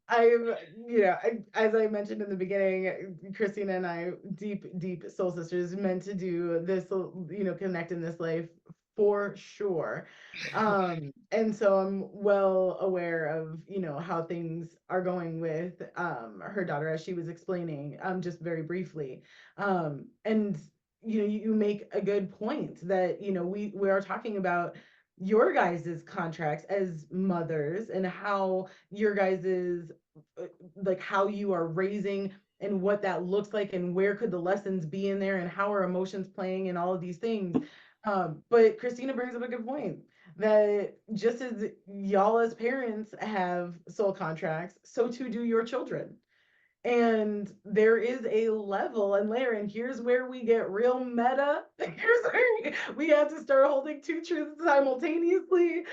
I'm, as I mentioned in the beginning, Christina and I, deep, deep soul sisters, meant to do this, connect in this life for sure. And so I'm well aware of, how things are going with her daughter, as she was explaining, just very briefly. And you make a good point that, we are talking about your guys' contracts as mothers and how your guys's like how you are raising and what that looks like and where could the lessons be in there and how are emotions playing and all of these things. But Christina brings up a good point that just as y'all as parents have soul contracts, so too do your children. And there is a level and layer, and here's where we get real meta. Here's where we have to start holding two truths simultaneously.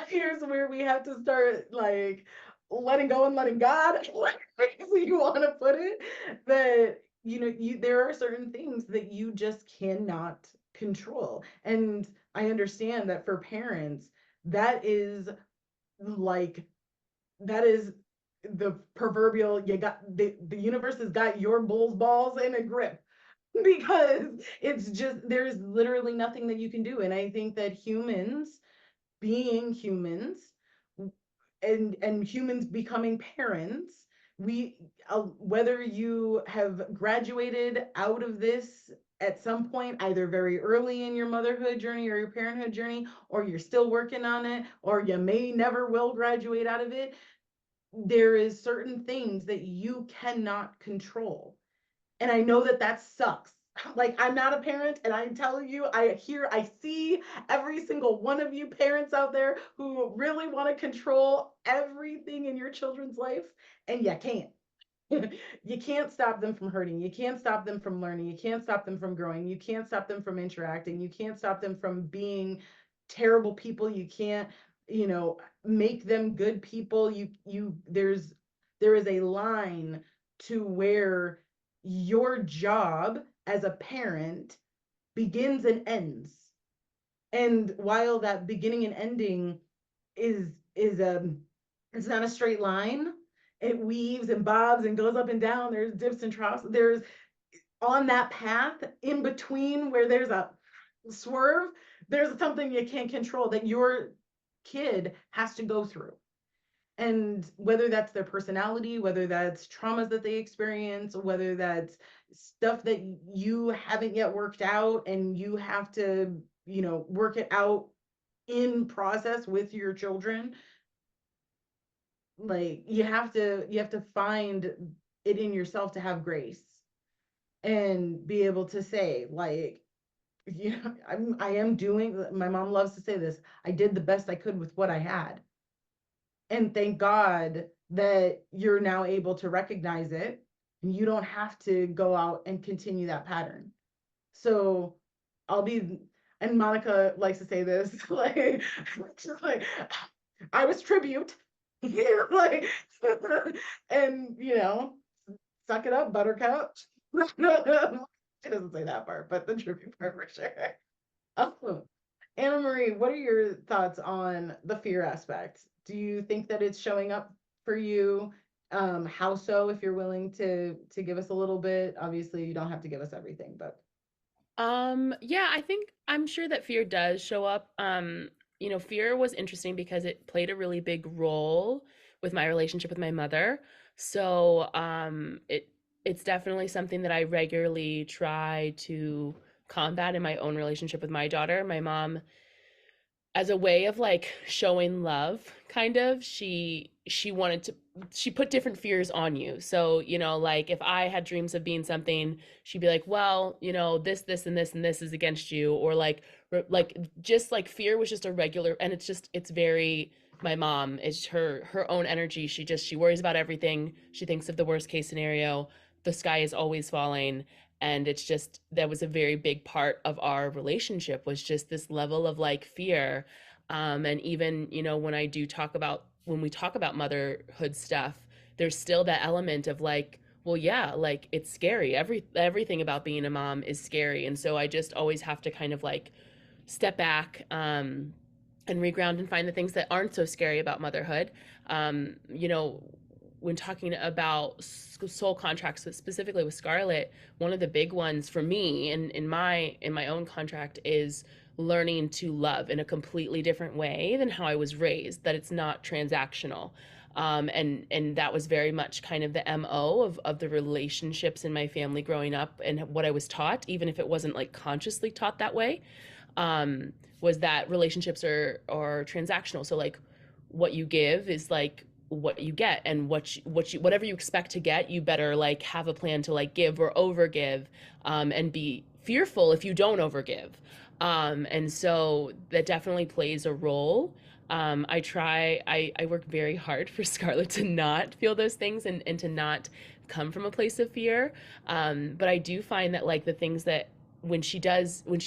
Here's where we have to start like letting go and letting God, whatever you want to put it. That there are certain things that you just cannot control. And I understand that for parents, that is like that is the proverbial, you got the universe has got your bull's balls in a grip, because it's just there's literally nothing that you can do. And I think that humans being humans, and humans becoming parents, we whether you have graduated out of this at some point, either very early in your motherhood journey or your parenthood journey, or you're still working on it, or you may never will graduate out of it, there is certain things that you cannot control. And I know that that sucks. Like, I'm not a parent, and I'm telling you, I see every single one of you parents out there who really want to control everything in your children's life, and you can't. You can't stop them from hurting. You can't stop them from learning. You can't stop them from growing. You can't stop them from interacting. You can't stop them from being terrible people. You can't, make them good people. There is a line to where your job as a parent begins and ends. And while that beginning and ending is it's not a straight line, it weaves and bobs and goes up and down. There's dips and troughs. There's on that path in between where there's a swerve, there's something you can't control that your kid has to go through. And whether that's their personality, whether that's traumas that they experience, whether that's stuff that you haven't yet worked out and you have to, work it out in process with your children, like you have to find it in yourself to have grace and be able to say, like, I am doing, my mom loves to say this, I did the best I could with what I had. And thank God that you're now able to recognize it and you don't have to go out and continue that pattern. So I'll be, and Monica likes to say this, like, she's like, I was tribute. Like, and suck it up, buttercup. She doesn't say that part, but the tribute part for sure. Oh, AnnaMarie, what are your thoughts on the fear aspect? Do you think that it's showing up for you? How so, if you're willing to give us a little bit? Obviously, you don't have to give us everything, but Yeah, I think I'm sure that fear does show up. Fear was interesting because it played a really big role with my relationship with my mother. So, it's definitely something that I regularly try to combat in my own relationship with my daughter. My mom, as a way of like showing love, kind of, she put different fears on you. So, like if I had dreams of being something, she'd be like, well, this and this and this is against you, or like just like fear was just a regular, and it's very, my mom is her own energy. She worries about everything. She thinks of the worst case scenario. The sky is always falling. And it's just, that was a very big part of our relationship, was just this level of like fear. And even, when we talk about motherhood stuff, there's still that element of like, well, yeah, like it's scary. Everything about being a mom is scary. And so I just always have to kind of like step back, and reground and find the things that aren't so scary about motherhood. You know, when talking about soul contracts, specifically with Scarlett, one of the big ones for me in my own contract is learning to love in a completely different way than how I was raised. That it's not transactional. And that was very much kind of the MO of the relationships in my family growing up and what I was taught, even if it wasn't like consciously taught that way. Was that relationships are transactional. So like what you give is like what you get, and whatever you expect to get, you better like have a plan to like give or overgive, and be fearful if you don't overgive. And so that definitely plays a role. I work very hard for Scarlett to not feel those things, and to not come from a place of fear. But I do find that like the things that when she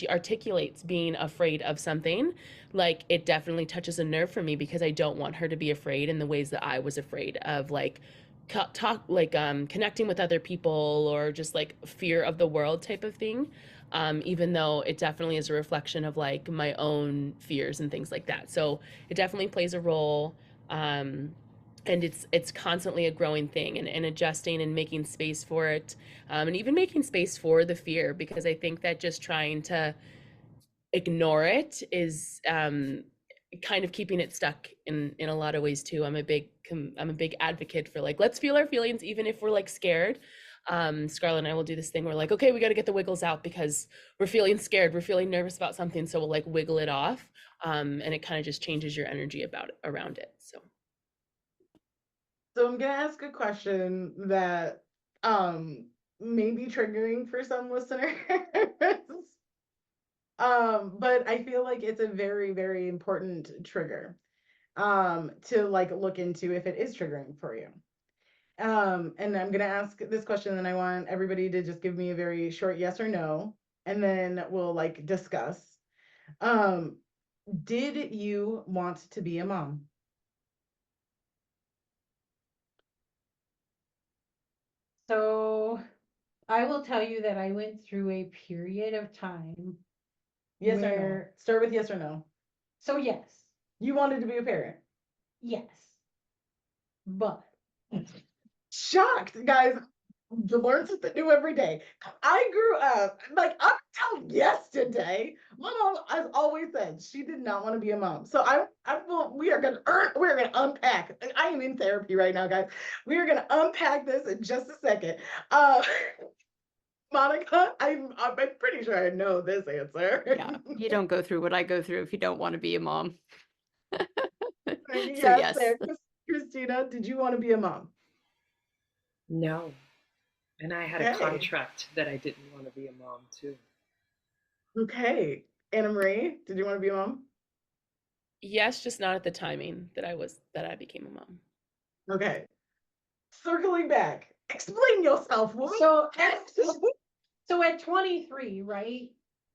articulates being afraid of something, like it definitely touches a nerve for me, because I don't want her to be afraid in the ways that I was afraid of, like talk like connecting with other people, or just like fear of the world type of thing. Even though it definitely is a reflection of like my own fears and things like that. So it definitely plays a role. And it's constantly a growing thing, and adjusting and making space for it, and even making space for the fear, because I think that just trying to ignore it is kind of keeping it stuck in a lot of ways too. I'm a big advocate for like, let's feel our feelings even if we're like scared. Scarlett and I will do this thing where like, okay, we got to get the wiggles out because we're feeling scared, we're feeling nervous about something, so we'll like wiggle it off. And it kind of just changes your energy about it, around it. So So I'm gonna ask a question that may be triggering for some listeners. But I feel like it's a very, very important trigger to like look into if it is triggering for you. And I'm gonna ask this question, and I want everybody to just give me a very short yes or no, and then we'll like discuss. Um, did you want to be a mom? So I will tell you that I went through a period of time Yes or no? where, Start with yes or no. so yes, You wanted to be a parent. yes, but Shocked, guys. You learn something new every day. I grew up like up till yesterday. My mom has always said she did not want to be a mom. So we are gonna unpack. I am in therapy right now, guys. We are gonna unpack this in just a second. Uh, Monica, I'm pretty sure I know this answer. Yeah, you don't go through what I go through if you don't want to be a mom. So Yes, yes. there. Christina, did you want to be a mom? No. And I had a Okay. contract that I didn't want to be a mom too. Okay. AnnaMarie, did you want to be a mom? yes, just not at the timing that I became a mom. Okay. Circling back. Explain yourself, woman. so at 23, right?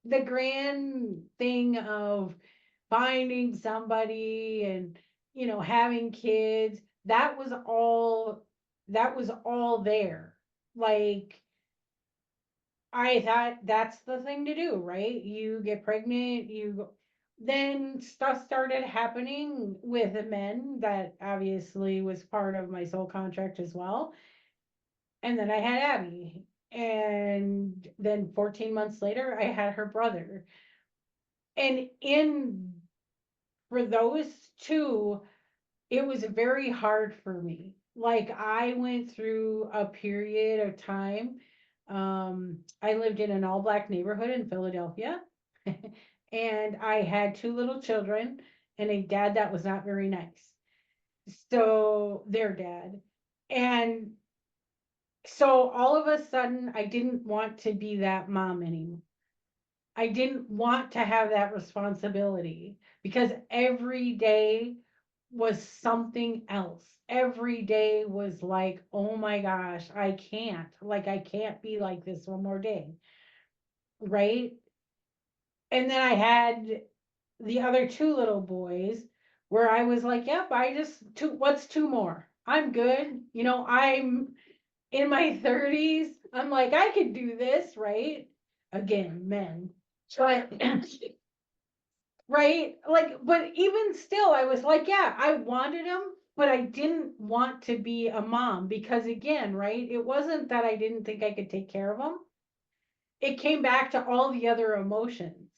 The grand thing of finding somebody and having kids, that was all there. Like, I thought that's the thing to do, right? You get pregnant, then stuff started happening with the men that obviously was part of my soul contract as well. And then I had Abby. And then 14 months later, I had her brother. And in for those two, it was very hard for me. Like, I went through a period of time. I lived in an all black neighborhood in Philadelphia, and I had two little children and a dad that was not very nice. So, their dad. And so all of a sudden, I didn't want to be that mom anymore. I didn't want to have that responsibility because every day was something else. Every day was like, oh my gosh, I can't be like this one more day. Right. And then I had the other two little boys where I was like, yep, what's two more? I'm good. I'm in my 30s. I'm like, I could do this. Right. Again, men. But right? Like, but even still, I was like, yeah, I wanted him, but I didn't want to be a mom because, again, right? It wasn't that I didn't think I could take care of him. It came back to all the other emotions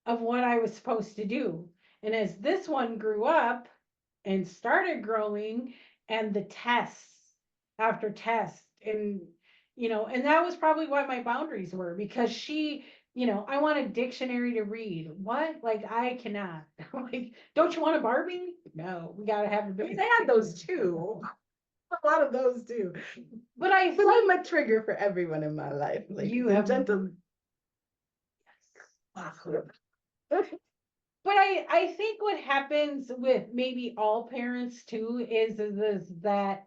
of what I was supposed to do. And as this one grew up and started growing, and the tests after tests, and and that was probably what my boundaries were, because she, I want a dictionary to read. What? Like, I cannot. Like, don't you want a Barbie? No, we gotta have a I mean, they had those too. A lot of those too. But I But think I'm a trigger for everyone in my life, ladies you and have gentlemen. But I think what happens with maybe all parents too is that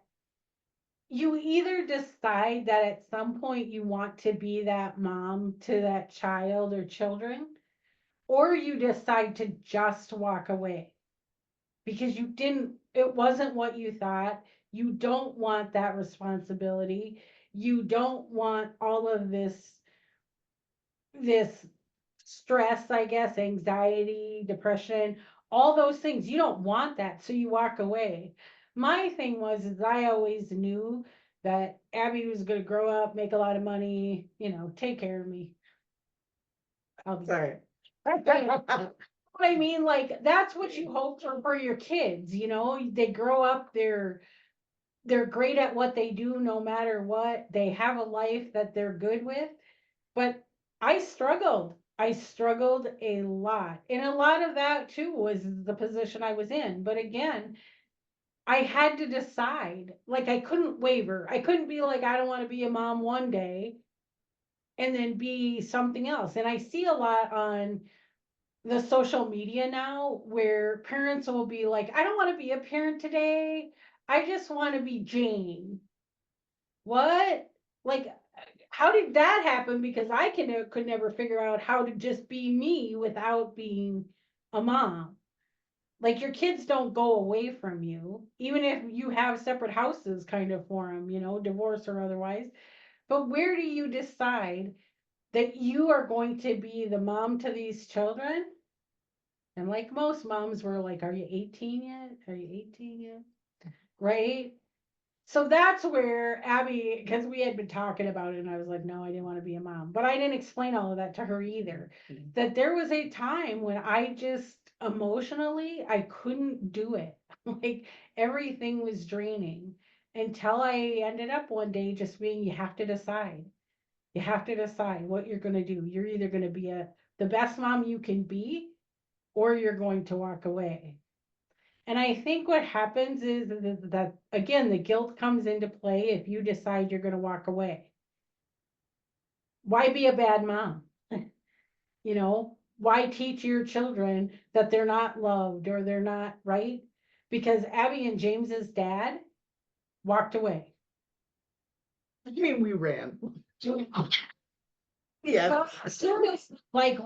you either decide that at some point you want to be that mom to that child or children, or you decide to just walk away because it wasn't what you thought. You don't want that responsibility. You don't want all of this stress, I guess, anxiety, depression, all those things. You don't want that, so you walk away. My thing is I always knew that Abby was going to grow up, make a lot of money, take care of me. I'll be Sorry. what I mean, like, that's what you hope for your kids. They grow up, they're great at what they do no matter what. They have a life that they're good with. But I struggled. I struggled a lot. And a lot of that too was the position I was in. But again, I had to decide. Like, I couldn't waver. I couldn't be like, I don't want to be a mom one day and then be something else. And I see a lot on the social media now where parents will be like, I don't want to be a parent today. I just want to be Jane. What? Like, how did that happen? Because I could never figure out how to just be me without being a mom. Like, your kids don't go away from you, even if you have separate houses kind of for them, divorce or otherwise. But where do you decide that you are going to be the mom to these children? And like most moms, were like, are you 18 yet? Are you 18 yet? Right? So that's where Abby, because we had been talking about it, and I was like, no, I didn't want to be a mom. But I didn't explain all of that to her either. That there was a time when I just emotionally, I couldn't do it. Like, everything was draining until I ended up one day just being, you have to decide. You have to decide what you're going to do. You're either going to be the best mom you can be, or you're going to walk away. And I think what happens is that, again, the guilt comes into play if you decide you're going to walk away. Why be a bad mom? Why teach your children that they're not loved or they're not right? Because Abby and James's dad walked away. You mean we ran? Yes. Seriously, like,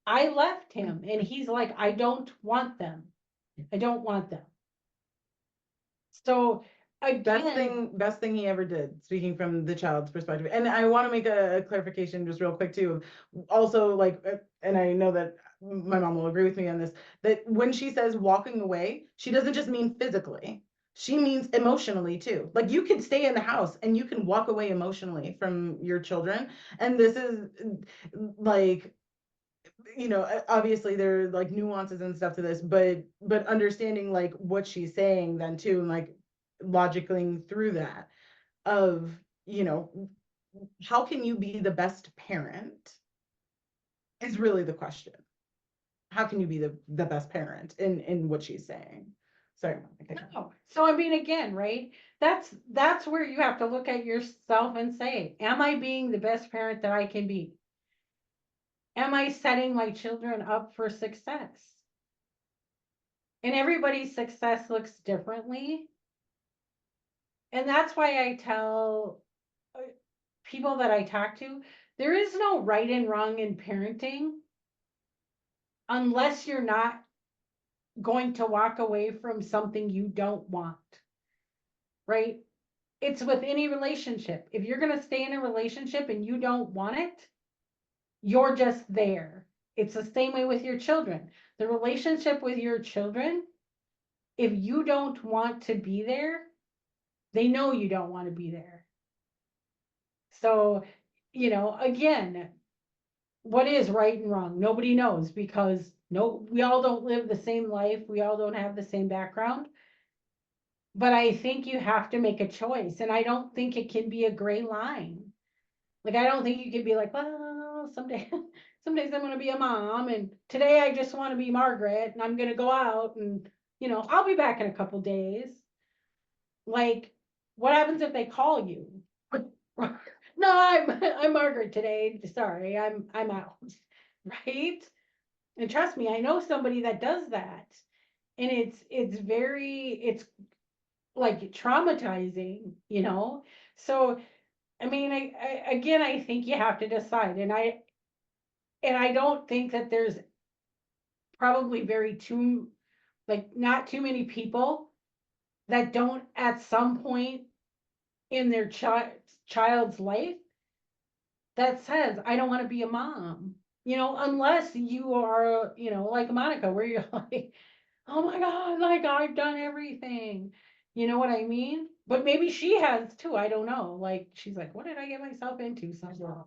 I left him and he's like, I don't want them. I don't want them. So again, Best thing he ever did, speaking from the child's perspective. And I want to make a clarification just real quick too. Also, like, and I know that my mom will agree with me on this, that when she says walking away, she doesn't just mean physically. She means emotionally too. Like, you can stay in the house and you can walk away emotionally from your children. And this is like, obviously there are like nuances and stuff to this, but understanding like what she's saying then too, and like logically through that of, how can you be the best parent is really the question. How can you be the best parent in what she's saying? Sorry, Monica. no. So I mean, again, right? That's where you have to look at yourself and say, am I being the best parent that I can be? Am I setting my children up for success? And everybody's success looks differently. And that's why I tell people that I talk to, there is no right and wrong in parenting unless you're not going to walk away from something you don't want, right? It's with any relationship. If you're going to stay in a relationship and you don't want it, you're just there. It's the same way with your children. The relationship with your children, if you don't want to be there, they know you don't want to be there. So, again, what is right and wrong? Nobody knows, because we all don't live the same life. We all don't have the same background. But I think you have to make a choice. And I don't think it can be a gray line. Like, I don't think you can be like, well, someday, some days I'm going to be a mom, and today I just want to be Margaret, and I'm going to go out, and, I'll be back in a couple days. Like, what happens if they call you? No, I'm Margaret today. Sorry, I'm out. Right? And trust me, I know somebody that does that. And it's like traumatizing, So I mean, I think you have to decide. And I don't think that there's probably not too many people that don't at some point in their child's life that says, I don't want to be a mom, unless you are, like Monica, where you're like, oh my God, like I've done everything. You know what I mean? But maybe she has too. I don't know. Like, she's like, what did I get myself into? Something wrong.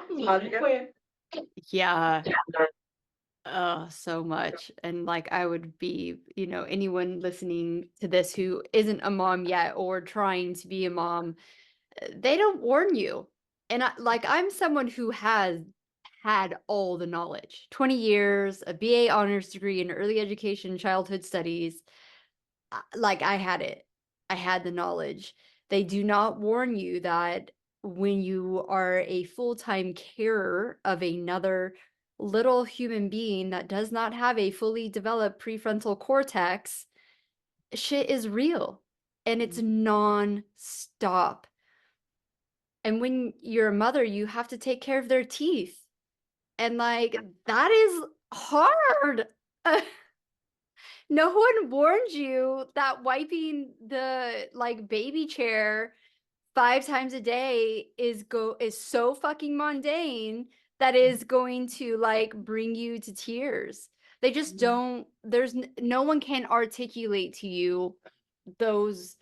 Monica? Yeah. Oh, so much. And like I would be, anyone listening to this who isn't a mom yet or trying to be a mom, they don't warn you. And I'm someone who has had all the knowledge. 20 years, a BA honors degree in early education, childhood studies. Like I had it. I had the knowledge. They do not warn you that when you are a full-time carer of another little human being that does not have a fully developed prefrontal cortex, shit is real and it's non-stop. And when you're a mother, you have to take care of their teeth. And like, that is hard. No one warned you that wiping the like baby chair 5 times a day is so fucking mundane that is going to like bring you to tears. They just don't, no one can articulate to you those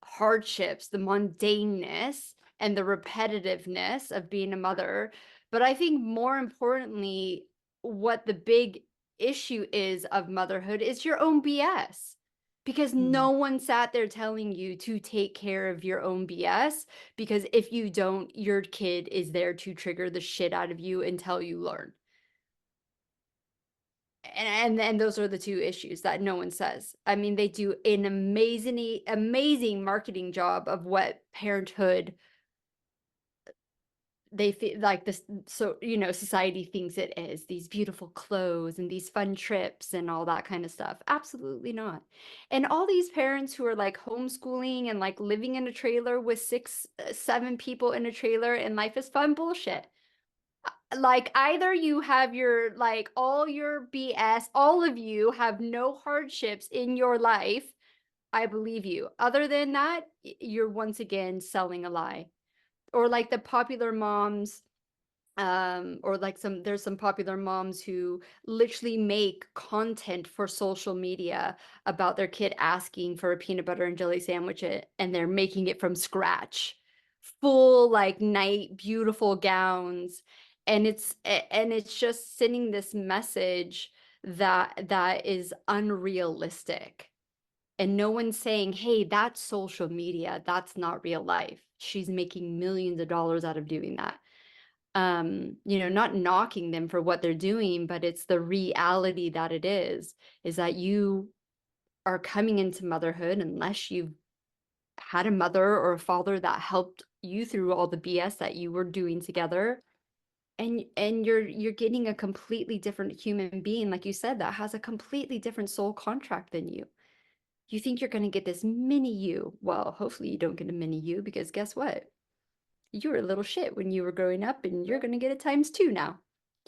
hardships, the mundaneness and the repetitiveness of being a mother. But I think more importantly, what the big issue is of motherhood is your own BS. Because no one sat there telling you to take care of your own BS. Because if you don't, your kid is there to trigger the shit out of you until you learn. And those are the two issues that no one says. I mean, they do an amazing marketing job of what Parenthood, they feel like this, so society thinks it is, these beautiful clothes and these fun trips and all that kind of stuff. Absolutely not. And all these parents who are like homeschooling and like living in a trailer with 6-7 people in a trailer and life is fun, bullshit. Like, either you have your like all your BS, all of you have no hardships in your life, I believe you. Other than that, you're once again selling a lie. Or like the popular moms, or like there's some popular moms who literally make content for social media about their kid asking for a peanut butter and jelly sandwich, and they're making it from scratch, full like night beautiful gowns, and it's just sending this message that is unrealistic. And no one's saying, hey, that's social media, that's not real life. She's making millions of dollars out of doing that. Not knocking them for what they're doing, but it's the reality that it is that you are coming into motherhood unless you've had a mother or a father that helped you through all the BS that you were doing together. And you're getting a completely different human being, like you said, that has a completely different soul contract than you. You think you're going to get this mini you. Well, hopefully you don't get a mini you, because guess what? You were a little shit when you were growing up, and you're going to get it ×2 now.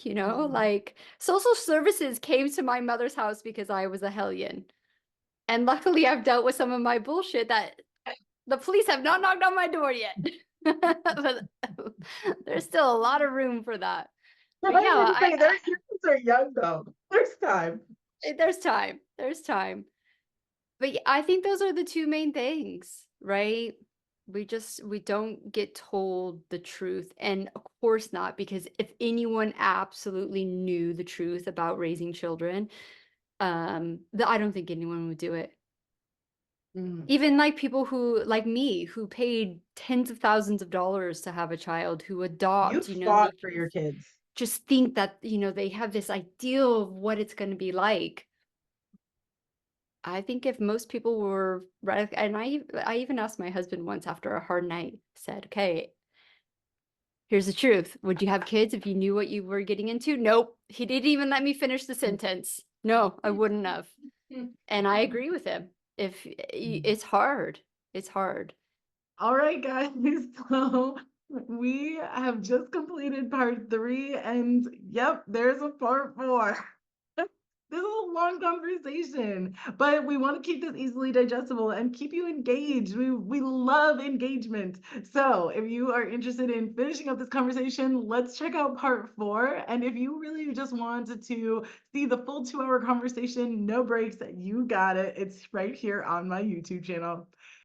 Like social services came to my mother's house because I was a hellion. And luckily I've dealt with some of my bullshit that the police have not knocked on my door yet. But there's still a lot of room for that. I But yeah, was gonna say, their kids are young though. There's time. there's time. There's time. But I think those are the two main things, right? We don't get told the truth. And of course not, because if anyone absolutely knew the truth about raising children, I don't think anyone would do it. Even like people who, like me, who paid tens of thousands of dollars to have a child, who adopt, You they fought for your kids. just think that, they have this ideal of what it's going to be like. I think if most people were right, and I even asked my husband once after a hard night, said, okay, here's the truth. Would you have kids if you knew what you were getting into? Nope. He didn't even let me finish the sentence. No, I wouldn't have. And I agree with him. It's hard. It's hard. All right, guys. So we have just completed part 3, and yep, there's a part 4. This is a long conversation, but we want to keep this easily digestible and keep you engaged. We love engagement. So if you are interested in finishing up this conversation, let's check out part 4. And if you really just wanted to see the full 2-hour conversation, no breaks, you got it. It's right here on my YouTube channel.